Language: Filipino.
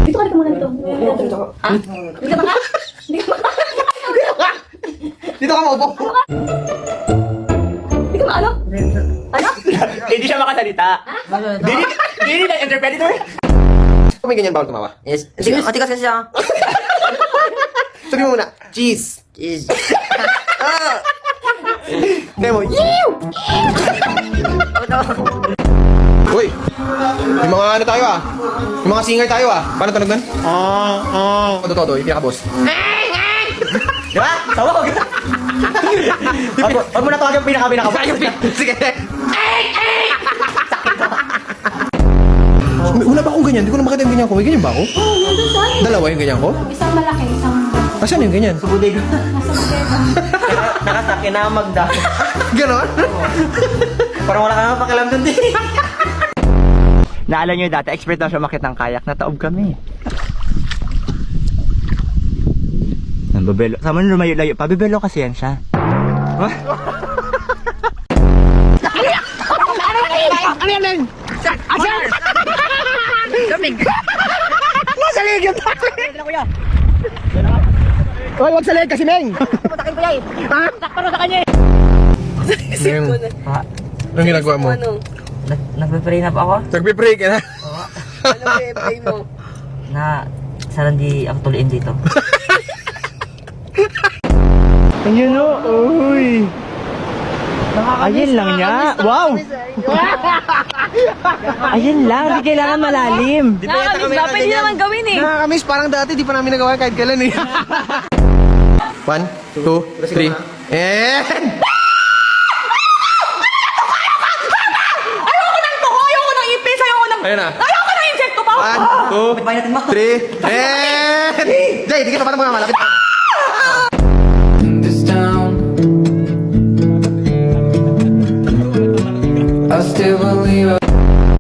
Dito ka muna dito. Ha? Dito ka? Dito ka maupo. Hindi ka maano? Ano? Hindi siya makasalita. Hindi na interpreter. Kung may ganyan bawal tumawa. Yes. Sige, matigas kasi siya. Sabi mo muna, cheese. Cheese. Kaya mo, yew! Uy! May mga ano tayo ah. May mga singer tayo ah. Paano tunog nun? Todo, yung pinaka-boss. Di ba? Tawa ko. Huwag mo na tawag yung pinaka-boss. Sige. Wala ba akong ganyan? Hindi ko na makita yung ganyan ko. May ganyan ba ako? Oo, nandun tayo. Dalawa yung ganyan ko? Isang malaki, isang... Asan yung ganyan? Subudig. Nasa magkeba. Nakasaki na magda. Ganon? Parang wala ka nga pakialam dun din. Naalala nyo dati, expert na siya makit ng kayak. Nataob kami. Nambabelo. Sama nyo lumayo-layo. Pabibelo kasi yan siya. Ano yan? Asan? Daming. Nasa leg yung takli. Hoy, wag sa leg kasi, Meng. Patakin ko yan. Ha? Takparo sa kanya eh. Meng, anong ginagawa mo? Nagpe-pray na pa ako. Nagpipray ka na? Ano pray mo? Na sana di ako tuloyin dito. Ayun o, uy. Ayun lang niya. Wow! Ayun lang, di kailangan malalim. Nakakamiss ba? Pwede naman gawin eh. Nakakamiss, parang dati di pa namin nagawa kahit kailan eh. 1, 2, 3, and... Ayoko ng tuko! Ayoko ng ipis! Ayoko ng... Ayun na. Ayoko ng insekto pa! 1, 2, 3, and... Jay, di kita pa na mga malapit.